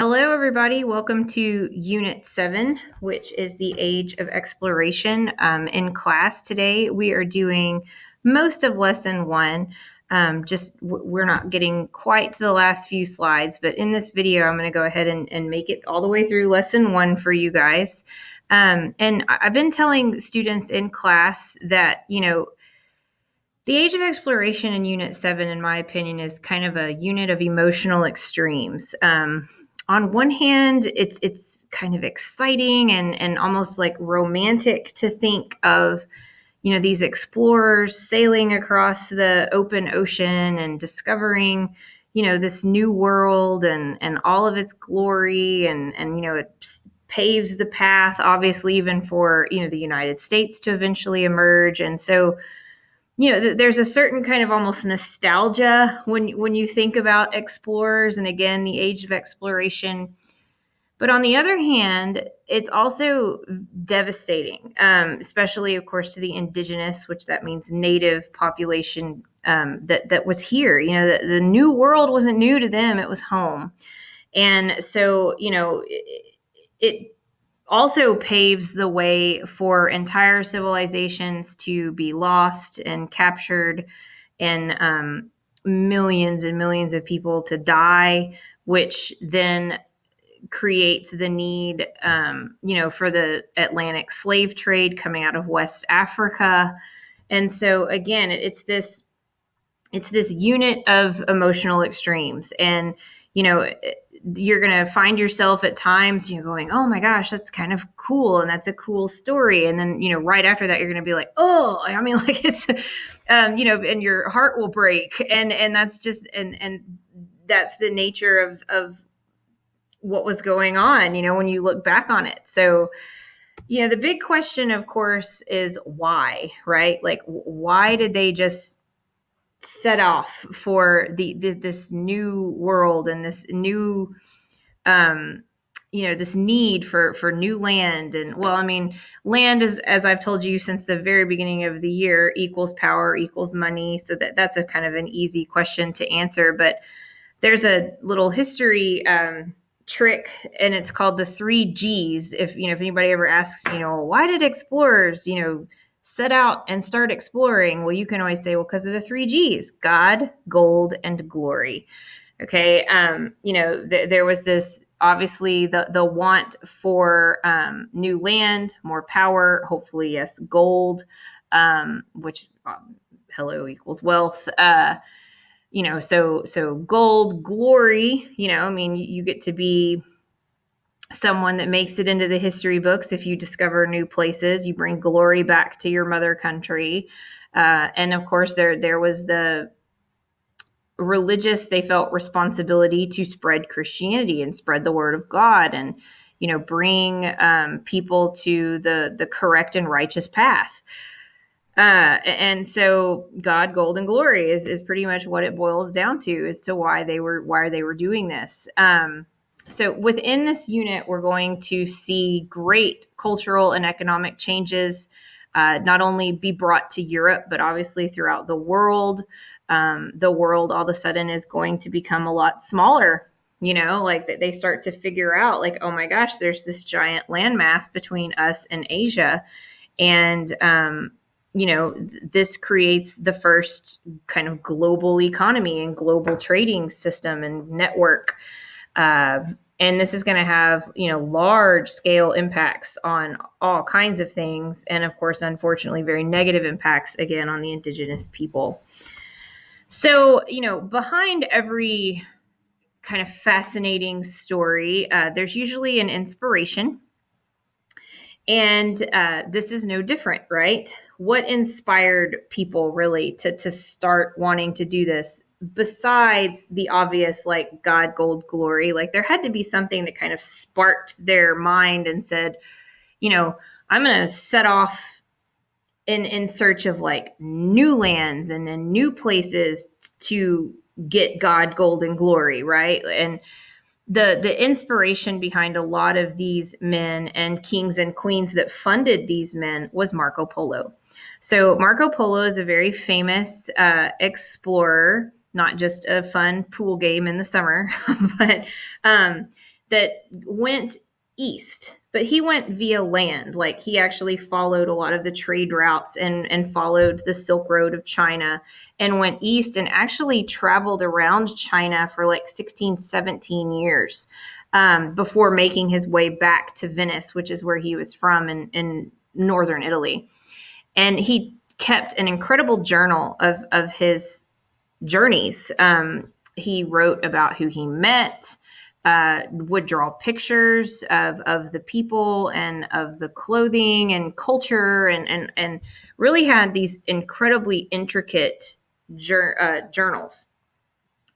Hello, everybody. Welcome to Unit 7, which is the Age of Exploration. In class today, we are doing most of Lesson 1. We're not getting quite to the last few slides, but in this video, I'm going to go ahead and make it all the way through Lesson 1 for you guys. And I've been telling students in class that, the Age of Exploration in Unit 7, in my opinion, is kind of a unit of emotional extremes. On one hand, it's kind of exciting and almost like romantic to think of, these explorers sailing across the open ocean and discovering, this new world and all of its glory and it paves the path, obviously, even for, the United States to eventually emerge. And so, there's a certain kind of almost nostalgia when you think about explorers and, again, the age of exploration. But on the other hand, it's also devastating, especially, of course, to the indigenous, which that means native population that was here. The new world wasn't new to them. It was home. And so, it also paves the way for entire civilizations to be lost and captured and millions and millions of people to die, which then creates the need, for the Atlantic slave trade coming out of West Africa. And so, again, it's this unit of emotional extremes. And, you're going to find yourself at times, going, oh my gosh, that's kind of cool. And that's a cool story. And then, right after that, you're going to be like, oh, I mean, like it's, and your heart will break. And that's just, and that's the nature of what was going on, when you look back on it. So, the big question, of course, is why, right? Like, why did they just set off for this new world and this new this need for new land? And, well, I mean, land is, as I've told you since the very beginning of the year, equals power equals money. So that's a kind of an easy question to answer. But there's a little history trick, and it's called the 3 Gs. If anybody ever asks, why did explorers, set out and start exploring? Well, you can always say, well, because of the 3 Gs: God, gold, and glory. Okay. There was this, obviously, the want for new land, more power, hopefully, yes, gold, which hello equals wealth. So gold, glory, I mean, you get to be someone that makes it into the history books. If you discover new places, you bring glory back to your mother country. And of course, there was the religious, they felt responsibility to spread Christianity and spread the word of God and, bring people to the correct and righteous path. And so God, gold, and glory is pretty much what it boils down to as to why they were doing this. So within this unit, we're going to see great cultural and economic changes, not only be brought to Europe, but obviously throughout the world. The world all of a sudden is going to become a lot smaller. Like they start to figure out, like, oh my gosh, there's this giant landmass between us and Asia. And, this creates the first kind of global economy and global trading system and network. And this is going to have, large scale impacts on all kinds of things. And of course, unfortunately, very negative impacts, again, on the indigenous people. So, behind every kind of fascinating story, there's usually an inspiration. And this is no different, right? What inspired people really to start wanting to do this? Besides the obvious, like God, gold, glory, like there had to be something that kind of sparked their mind and said, I'm going to set off in search of like new lands and new places to get God, gold, and glory, right? And the inspiration behind a lot of these men and kings and queens that funded these men was Marco Polo. So Marco Polo is a very famous explorer, not just a fun pool game in the summer, but that went east, but he went via land. Like he actually followed a lot of the trade routes and followed the Silk Road of China and went east and actually traveled around China for like 16, 17 years before making his way back to Venice, which is where he was from in northern Italy. And he kept an incredible journal of his journeys. He wrote about who he met, would draw pictures of the people and of the clothing and culture, and really had these incredibly intricate journals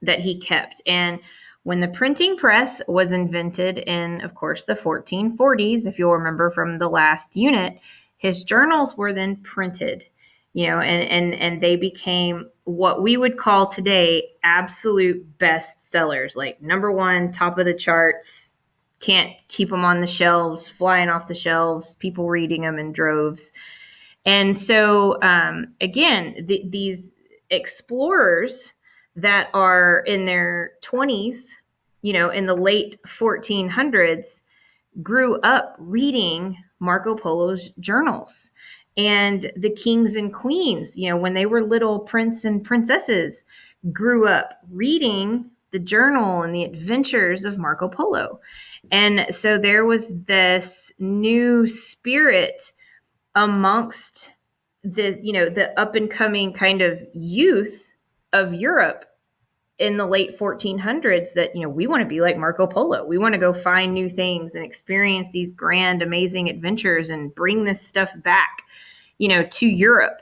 that he kept. And when the printing press was invented in, of course, the 1440s, if you'll remember from the last unit, his journals were then printed, and they became what we would call today absolute best sellers, like number one, top of the charts, can't keep them on the shelves, flying off the shelves, people reading them in droves. And so, again, these explorers that are in their 20s, in the late 1400s, grew up reading Marco Polo's journals. And the kings and queens, when they were little prince and princesses, grew up reading the journal and the adventures of Marco Polo. And so there was this new spirit amongst the up and coming kind of youth of Europe in the late 1400s that we want to be like Marco Polo. We want to go find new things and experience these grand, amazing adventures and bring this stuff back, to Europe.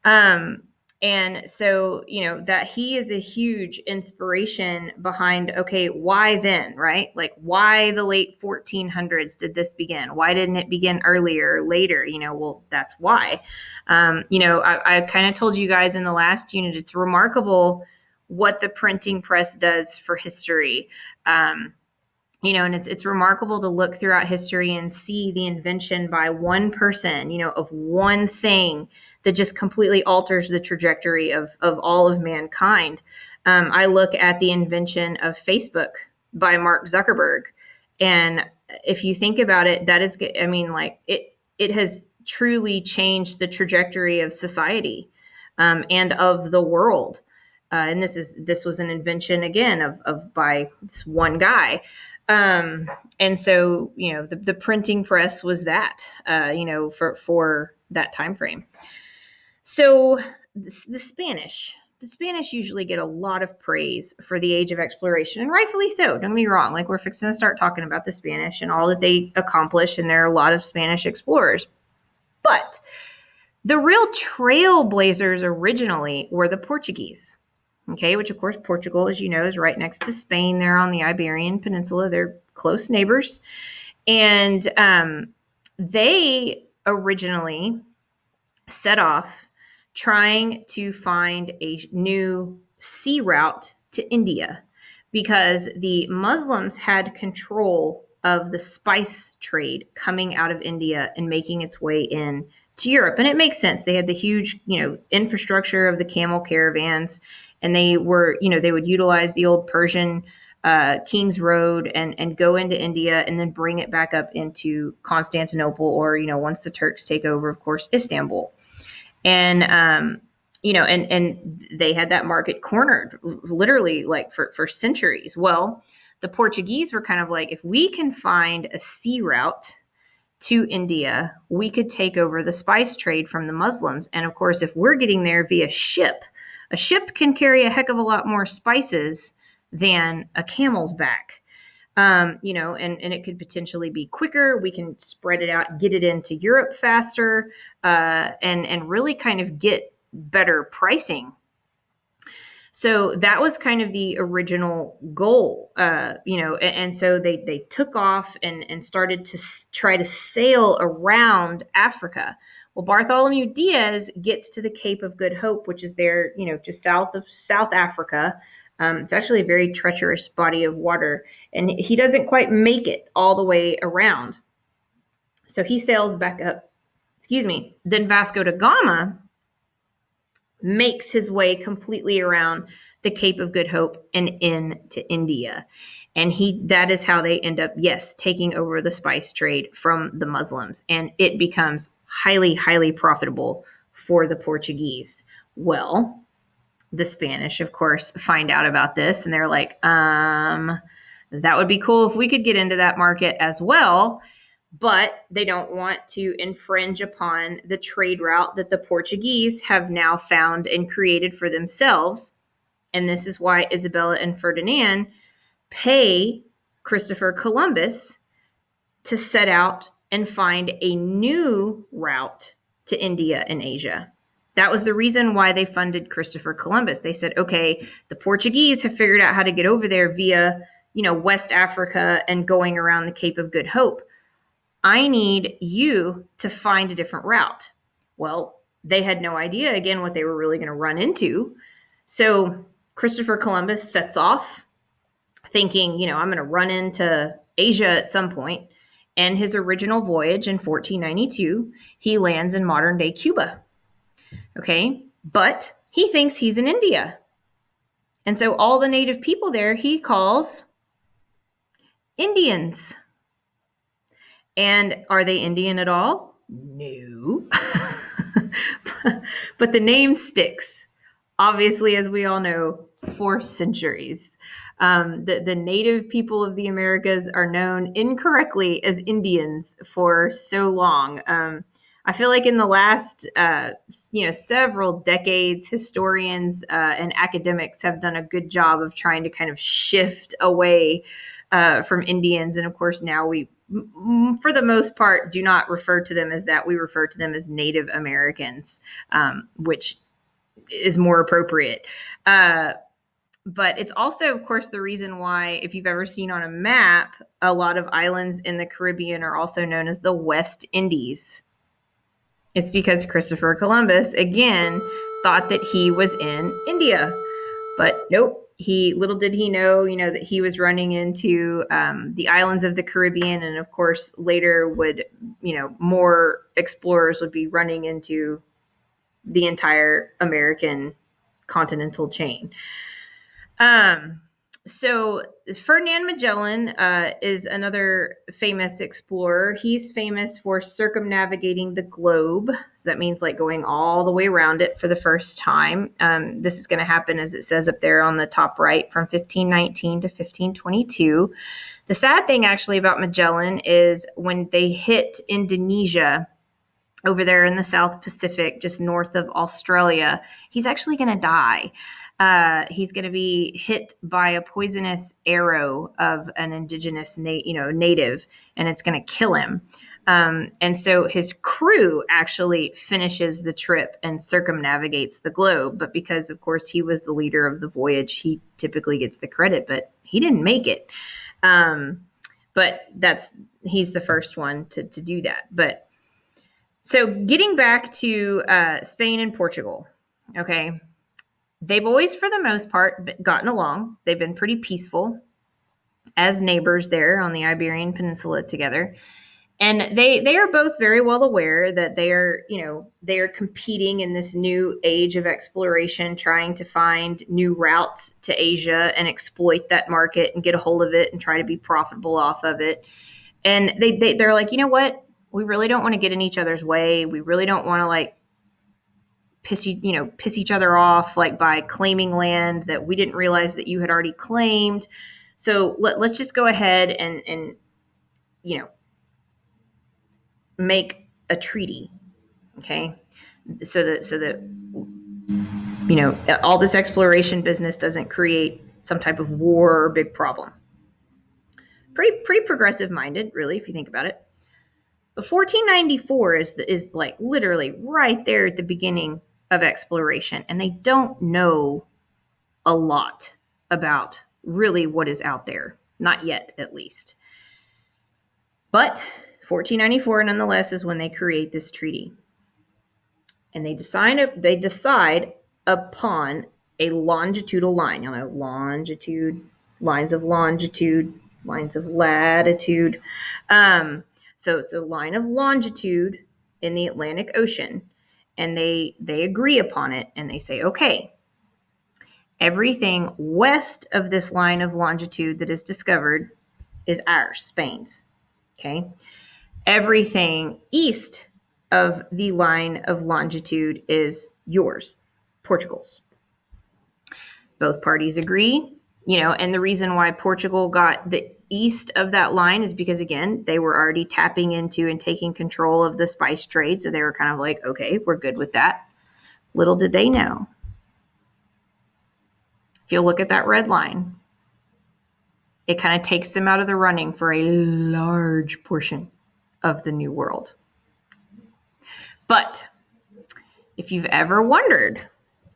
And so, that he is a huge inspiration behind, okay, why then, right? Like, why the late 1400s did this begin? Why didn't it begin earlier, later? Well, that's why. I kind of told you guys in the last unit, it's remarkable what the printing press does for history. And it's remarkable to look throughout history and see the invention by one person, of one thing that just completely alters the trajectory of all of mankind. I look at the invention of Facebook by Mark Zuckerberg. And if you think about it, that is, it has truly changed the trajectory of society and of the world. And this was an invention again of by this one guy. And so, the printing press was that, for that time frame. So the Spanish usually get a lot of praise for the age of exploration, and rightfully so. Don't get me wrong. Like, we're fixing to start talking about the Spanish and all that they accomplished, and there are a lot of Spanish explorers. But the real trailblazers originally were the Portuguese. Okay, which of course Portugal, as you know, is right next to Spain. They're on the Iberian Peninsula. They're close neighbors. And they originally set off trying to find a new sea route to India because the Muslims had control of the spice trade coming out of India and making its way in to Europe. And it makes sense. They had the huge, infrastructure of the camel caravans, and they were, they would utilize the old Persian King's Road and go into India and then bring it back up into Constantinople, or, once the Turks take over, of course, Istanbul. And, and they had that market cornered literally like for centuries. Well, the Portuguese were kind of like, if we can find a sea route to India, we could take over the spice trade from the Muslims. And of course, if we're getting there via ship, a ship can carry a heck of a lot more spices than a camel's back. And it could potentially be quicker. We can spread it out, get it into Europe faster, and really kind of get better pricing. So that was kind of the original goal, and so they took off and started to try to sail around Africa. Well, Bartholomew Diaz gets to the Cape of Good Hope, which is there, just south of South Africa. It's actually a very treacherous body of water, and he doesn't quite make it all the way around. So he sails back up, Then Vasco da Gama makes his way completely around the Cape of Good Hope and into India. And that is how they end up, yes, taking over the spice trade from the Muslims. And it becomes highly, highly profitable for the Portuguese. Well, the Spanish, of course, find out about this and they're like, that would be cool if we could get into that market as well. But they don't want to infringe upon the trade route that the Portuguese have now found and created for themselves. And this is why Isabella and Ferdinand pay Christopher Columbus to set out and find a new route to India and Asia. That was the reason why they funded Christopher Columbus. They said, okay, the Portuguese have figured out how to get over there via, West Africa and going around the Cape of Good Hope. I need you to find a different route. Well, they had no idea, again, what they were really going to run into. So Christopher Columbus sets off thinking, I'm going to run into Asia at some point. And his original voyage in 1492, he lands in modern day Cuba. Okay. But he thinks he's in India. And so all the native people there he calls Indians. And are they Indian at all? No. But the name sticks. Obviously, as we all know, for centuries. The native people of the Americas are known incorrectly as Indians for so long. I feel like in the last, several decades, historians and academics have done a good job of trying to kind of shift away from Indians. And of course, now we, for the most part, do not refer to them as that. We refer to them as Native Americans, which is more appropriate. But it's also, of course, the reason why, if you've ever seen on a map, a lot of islands in the Caribbean are also known as the West Indies. It's because Christopher Columbus, again, thought that he was in India. But nope. Little did he know, that he was running into the islands of the Caribbean. And of course, later would, more explorers would be running into the entire American continental chain. So Ferdinand Magellan is another famous explorer. He's famous for circumnavigating the globe. So that means like going all the way around it for the first time. This is going to happen, as it says up there on the top right, from 1519 to 1522. The sad thing actually about Magellan is when they hit Indonesia, over there in the South Pacific, just north of Australia, he's actually going to die. He's going to be hit by a poisonous arrow of an indigenous native, and it's going to kill him. And so his crew actually finishes the trip and circumnavigates the globe. But because, of course, he was the leader of the voyage, he typically gets the credit, but he didn't make it. But he's the first one to do that. But so getting back to Spain and Portugal, okay, they've always, for the most part, gotten along. They've been pretty peaceful as neighbors there on the Iberian Peninsula together. And they are both very well aware that they are competing in this new age of exploration, trying to find new routes to Asia and exploit that market and get a hold of it and try to be profitable off of it. And they're like, you know what? We really don't want to get in each other's way. We really don't want to piss each other off by claiming land that we didn't realize that you had already claimed. So let's just go ahead and make a treaty, okay? So that all this exploration business doesn't create some type of war or big problem. Pretty progressive minded, really, if you think about it. But 1494 is literally right there at the beginning of exploration, and they don't know a lot about really what is out there, not yet at least. But 1494 nonetheless is when they create this treaty, and they decide upon a longitudinal line. Longitude, lines of longitude, lines of latitude. So it's a line of longitude in the Atlantic Ocean. and they agree upon it, and they say, okay, everything west of this line of longitude that is discovered is ours, Spain's. Okay. Everything east of the line of longitude is yours, Portugal's. Both parties agree, and the reason why Portugal got the east of that line is because, again, they were already tapping into and taking control of the spice trade. So they were kind of like, okay, we're good with that. Little did they know. If you look at that red line, it kind of takes them out of the running for a large portion of the New World. But if you've ever wondered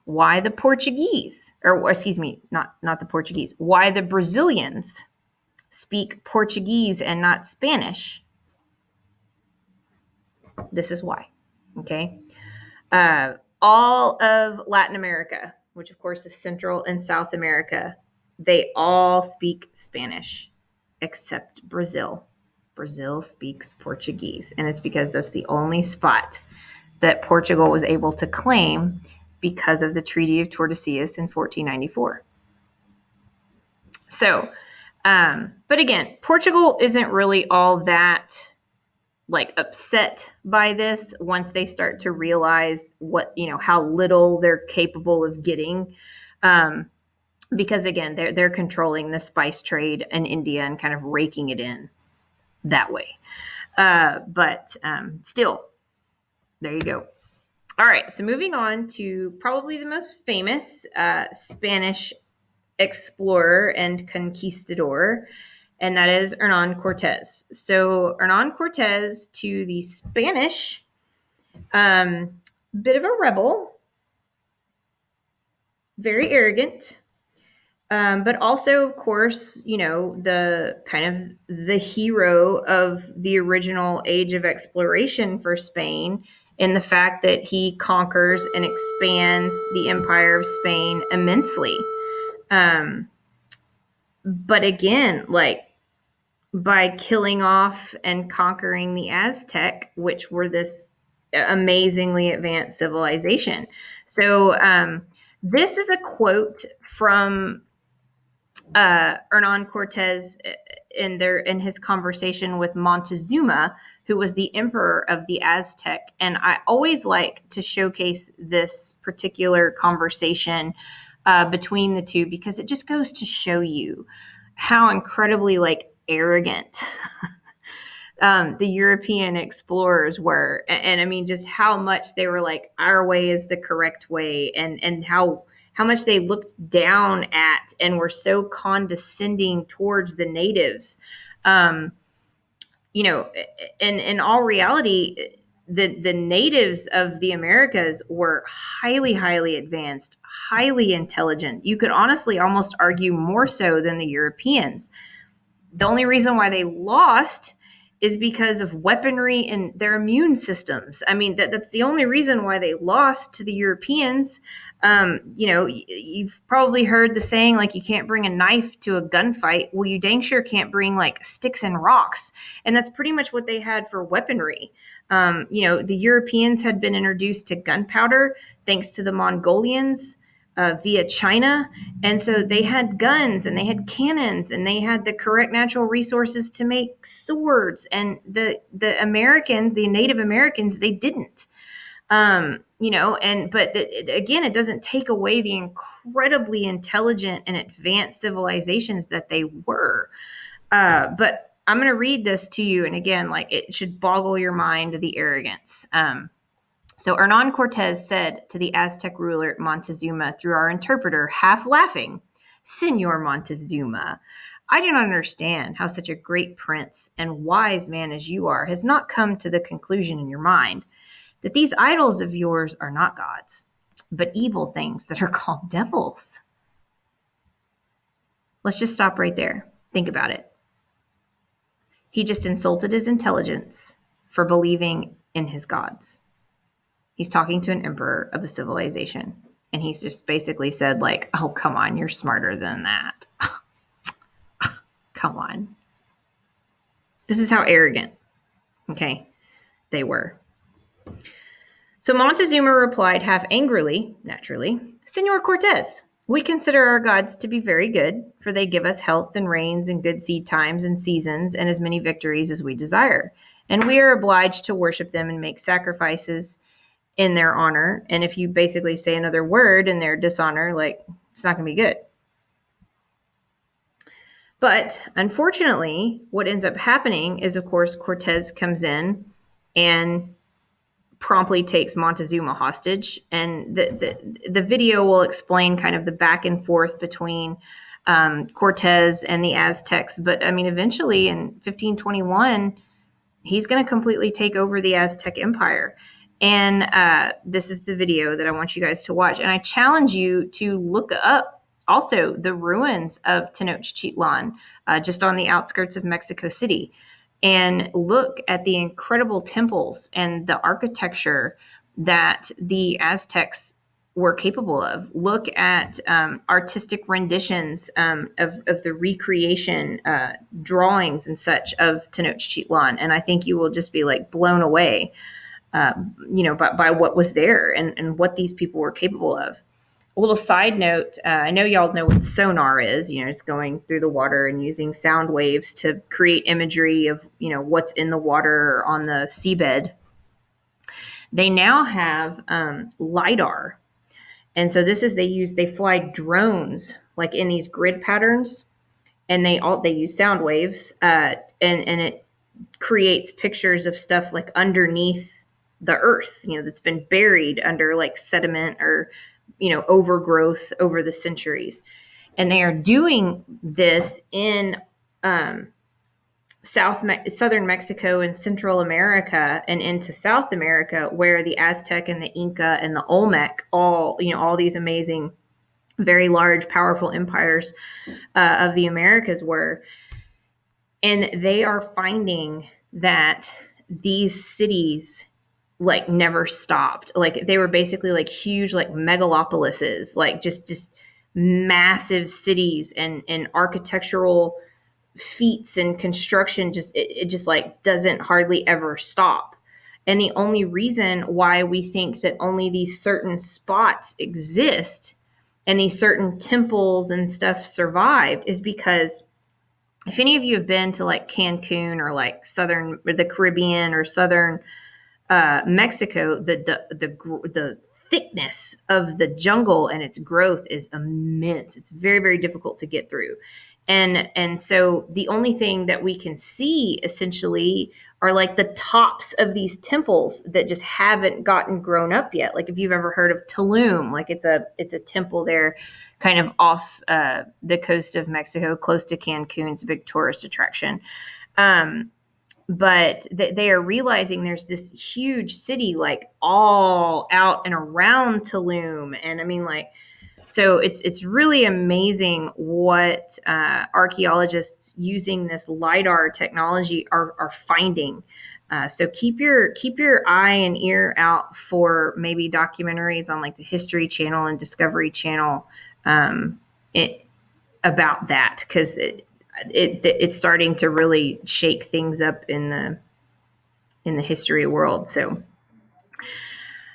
why the Portuguese, or excuse me, not the Portuguese, why the Brazilians speak Portuguese and not Spanish, this is why. Okay. All of Latin America, which of course is Central and South America, they all speak Spanish except Brazil. Brazil speaks Portuguese, and it's because that's the only spot that Portugal was able to claim because of the Treaty of Tordesillas in 1494. So, but again, Portugal isn't really all that upset by this once they start to realize how little they're capable of getting. Because again, they're controlling the spice trade in India and kind of raking it in that way. But still, there you go. All right, so moving on to probably the most famous Spanish explorer and conquistador, and that is Hernan Cortez. So Hernan Cortez, to the Spanish, bit of a rebel, very arrogant, but also, of course, the kind of the hero of the original age of exploration for Spain, in the fact that he conquers and expands the empire of Spain immensely. But again, by killing off and conquering the Aztec, which were this amazingly advanced civilization. So this is a quote from Hernan Cortez in his conversation with Montezuma, who was the emperor of the Aztec. And I always like to showcase this particular conversation between the two, because it just goes to show you how incredibly arrogant the European explorers were. And I mean, just how much they were like, our way is the correct way, and how much they looked down at and were so condescending towards the natives. In all reality, the natives of the Americas were highly, highly advanced, highly intelligent. You could honestly almost argue more so than the Europeans. The only reason why they lost is because of weaponry and their immune systems. I mean, that's the only reason why they lost to the Europeans. You've probably heard the saying, you can't bring a knife to a gunfight. Well, you dang sure can't bring sticks and rocks. And that's pretty much what they had for weaponry. The Europeans had been introduced to gunpowder thanks to the Mongolians via China. And so they had guns and they had cannons and they had the correct natural resources to make swords. And the Native Americans, they didn't. But again, it doesn't take away the incredibly intelligent and advanced civilizations that they were. But I'm going to read this to you. And again, it should boggle your mind, the arrogance. So Hernan Cortez said to the Aztec ruler Montezuma through our interpreter, half laughing, "Senor Montezuma, I do not understand how such a great prince and wise man as you are has not come to the conclusion in your mind that these idols of yours are not gods, but evil things that are called devils." Let's just stop right there. Think about it. He just insulted his intelligence for believing in his gods. He's talking to an emperor of a civilization, and he's just basically said, oh, come on, you're smarter than that. Come on. This is how arrogant, okay, they were. So Montezuma replied half angrily, naturally, Senor Cortez, we consider our gods to be very good, for they give us health and rains and good seed times and seasons and as many victories as we desire. And we are obliged to worship them and make sacrifices in their honor. And if you basically say another word in their dishonor, like, it's not going to be good. But unfortunately, what ends up happening is, of course, Cortez comes in and promptly takes Montezuma hostage. And the video will explain kind of the back and forth between Cortez and the Aztecs. But I mean, eventually in 1521, he's going to completely take over the Aztec Empire. And this is the video that I want you guys to watch. And I challenge you to look up also the ruins of Tenochtitlan, just on the outskirts of Mexico City, and look at the incredible temples and the architecture that the Aztecs were capable of. Look at artistic renditions of the recreation drawings and such of Tenochtitlan, and I think you will just be like blown away, by what was there and what these people were capable of. A little side note, I know y'all know what sonar is. It's going through the water and using sound waves to create imagery of, what's in the water or on the seabed. They now have LiDAR. And so they fly drones like in these grid patterns, and they use sound waves, and it creates pictures of stuff like underneath the earth, that's been buried under like sediment or, overgrowth over the centuries. And they are doing this in southern Mexico and Central America and into South America, where the Aztec and the Inca and the Olmec, all these amazing, very large, powerful empires of the Americas were. And they are finding that these cities like never stopped. Like they were basically like huge, like megalopolises, like just massive cities and architectural feats and construction. It just like doesn't hardly ever stop. And the only reason why we think that only these certain spots exist and these certain temples and stuff survived is because if any of you have been to like Cancun or like the Caribbean or southern Mexico, the thickness of the jungle and its growth is immense. It's very, very difficult to get through. And so the only thing that we can see essentially are like the tops of these temples that just haven't gotten grown up yet. Like if you've ever heard of Tulum, like it's a temple there kind of off the coast of Mexico, close to Cancun. It's a big tourist attraction. But they are realizing there's this huge city like all out and around Tulum. And I mean, like, so it's really amazing what archaeologists using this LiDAR technology are finding. So keep your eye and ear out for maybe documentaries on like the History Channel and Discovery Channel about that, because it's starting to really shake things up in the history world. So.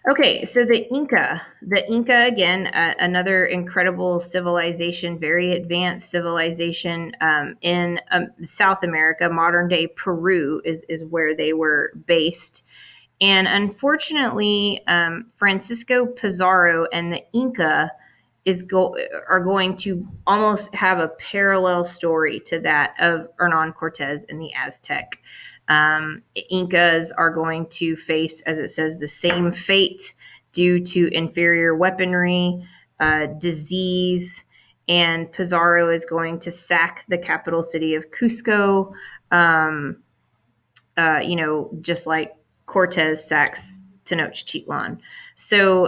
Okay, so the Inca again, another incredible civilization, very advanced civilization in South America. Modern day Peru is where they were based, and unfortunately, Francisco Pizarro and the Inca are going to almost have a parallel story to that of Hernan Cortez and the Aztec. Incas are going to face, as it says, the same fate due to inferior weaponry, disease, and Pizarro is going to sack the capital city of Cusco, just like Cortez sacks Tenochtitlan. So,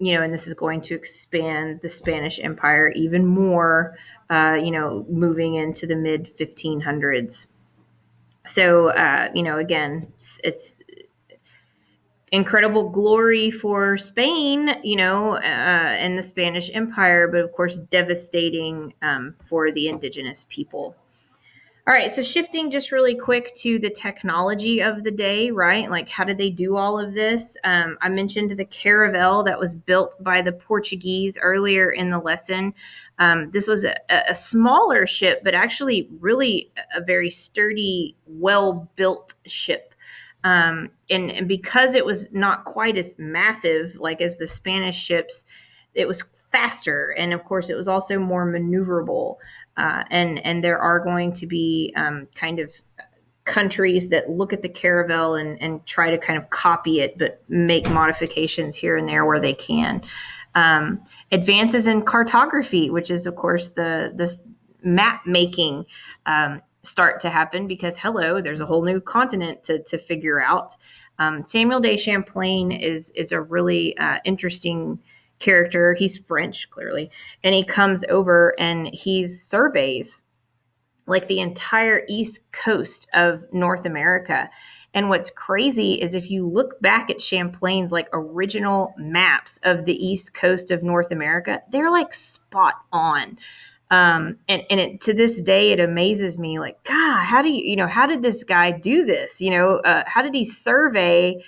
and this is going to expand the Spanish Empire even more, moving into the mid 1500s. So, again, it's incredible glory for Spain, and the Spanish Empire, but of course devastating for the indigenous people. All right, so shifting just really quick to the technology of the day, right? Like, how did they do all of this? I mentioned the caravel that was built by the Portuguese earlier in the lesson. This was a smaller ship, but actually really a very sturdy, well-built ship. And because it was not quite as massive, like as the Spanish ships, it was faster, and of course, it was also more maneuverable. And there are going to be kind of countries that look at the caravel and try to kind of copy it, but make modifications here and there where they can. Advances in cartography, which is of course this map making, start to happen because hello, there's a whole new continent to figure out. Samuel de Champlain is a really interesting character. He's French, clearly, and he comes over and he surveys like the entire east coast of North America. And what's crazy is if you look back at Champlain's like original maps of the east coast of North America, they're like spot on. To this day, it amazes me, like, God, how did this guy do this? How did he survey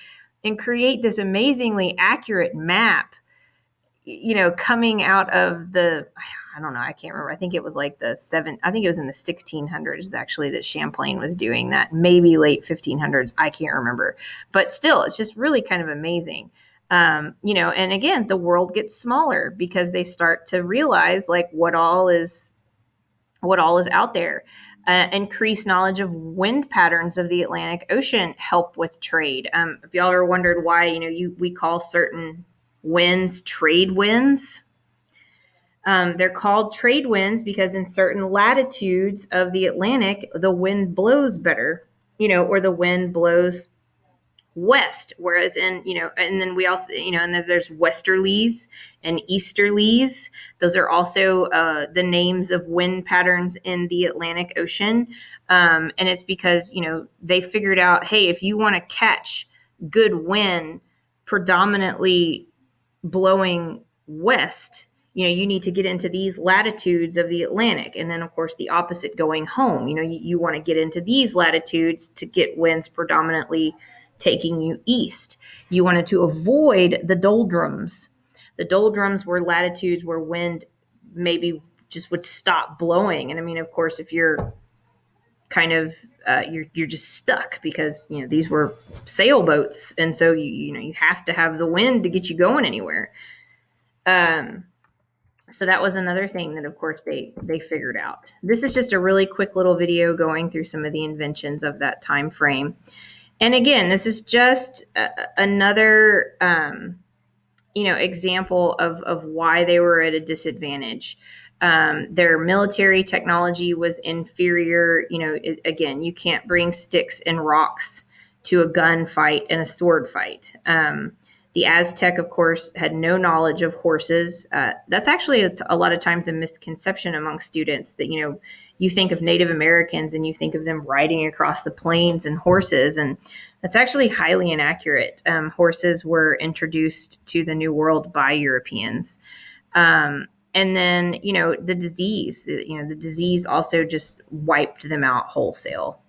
and create this amazingly accurate map, coming out of I don't know, I can't remember. I think it was like I think it was in the 1600s actually that Champlain was doing that, maybe late 1500s. I can't remember, but still, it's just really kind of amazing. And again, the world gets smaller because they start to realize like what all is out there. Increased knowledge of wind patterns of the Atlantic Ocean help with trade. If y'all ever wondered why, we call certain winds trade winds, they're called trade winds because in certain latitudes of the Atlantic, the wind blows better, or the wind blows west, whereas and then we also, and then there's westerlies and easterlies. Those are also the names of wind patterns in the Atlantic Ocean. And it's because they figured out, hey, if you want to catch good wind predominantly blowing west, you need to get into these latitudes of the Atlantic. And then of course the opposite going home, you want to get into these latitudes to get winds predominantly taking you east. You wanted to avoid the doldrums. The doldrums were latitudes where wind maybe just would stop blowing. And I mean, of course, if you're kind of you're just stuck because these were sailboats, and so you have to have the wind to get you going anywhere. So that was another thing that, of course, they figured out. This is just a really quick little video going through some of the inventions of that time frame. And again, this is just another, example of why they were at a disadvantage. Their military technology was inferior. Again, you can't bring sticks and rocks to a gunfight and a sword fight. The Aztec, of course, had no knowledge of horses. That's actually a lot of times a misconception among students that, you think of Native Americans and you think of them riding across the plains and horses, and that's actually highly inaccurate. Horses were introduced to the New World by Europeans. And then, the disease, the disease also just wiped them out wholesale.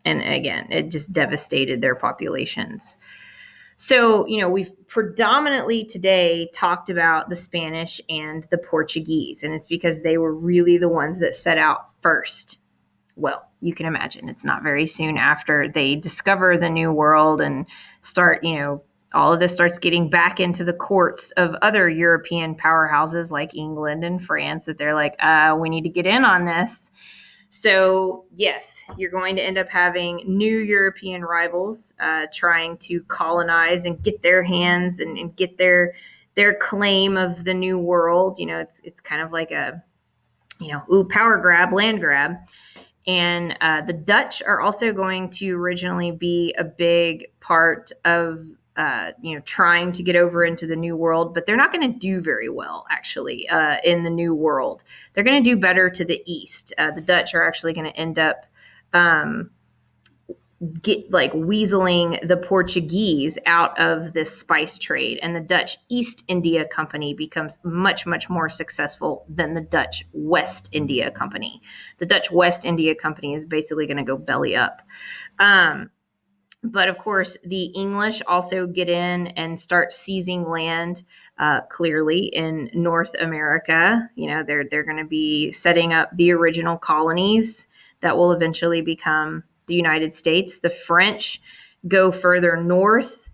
And again, it just devastated their populations. So, we've predominantly today talked about the Spanish and the Portuguese, and it's because they were really the ones that set out first. Well, you can imagine it's not very soon after they discover the New World and start, all of this starts getting back into the courts of other European powerhouses like England and France, that they're like, we need to get in on this. So yes, you're going to end up having new European rivals trying to colonize and get their hands and get their claim of the New World. It's kind of like a power grab, land grab. And the Dutch are also going to originally be a big part of trying to get over into the New World, but they're not going to do very well, actually, in the New World. They're going to do better to the east. The Dutch are actually going to end up get like weaseling the Portuguese out of this spice trade, and the Dutch East India Company becomes much, much more successful than the Dutch West India Company. The Dutch West India Company is basically going to go belly up. But of course, the English also get in and start seizing land clearly in North America. They're going to be setting up the original colonies that will eventually become the United States. The French go further north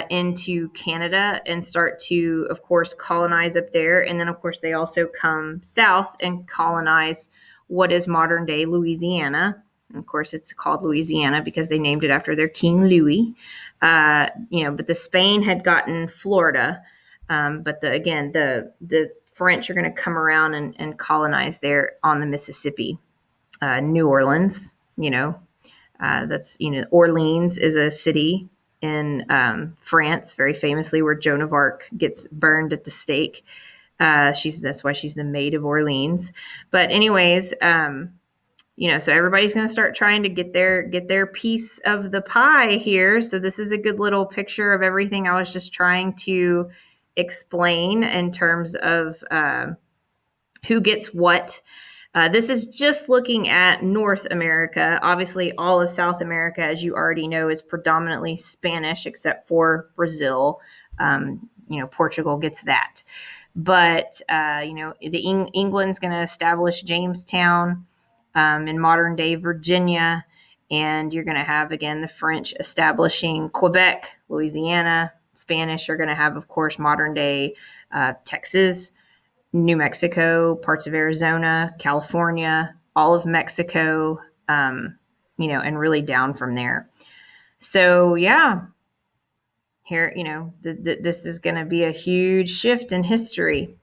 into Canada and start to, of course, colonize up there. And then, of course, they also come south and colonize what is modern day Louisiana. And of course, it's called Louisiana because they named it after their King Louis. But the Spain had gotten Florida. But the French are going to come around and colonize there on the Mississippi. New Orleans, Orleans is a city in France, very famously, where Joan of Arc gets burned at the stake. That's why she's the Maid of Orleans. But anyways, so everybody's going to start trying to get their piece of the pie here. So this is a good little picture of everything I was just trying to explain in terms of who gets what. This is just looking at North America. Obviously, all of South America, as you already know, is predominantly Spanish, except for Brazil. Portugal gets that. But, England's going to establish Jamestown in modern day Virginia. And you're going to have, again, the French establishing Quebec, Louisiana. Spanish are going to have, of course, modern day Texas, New Mexico, parts of Arizona, California, all of Mexico, and really down from there. So, yeah, here, this is going to be a huge shift in history.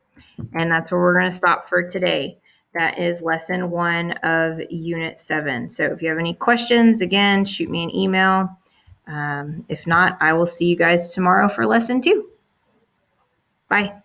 And that's where we're going to stop for today. That is lesson 1 of Unit 7. So if you have any questions, again, shoot me an email. If not, I will see you guys tomorrow for lesson 2. Bye.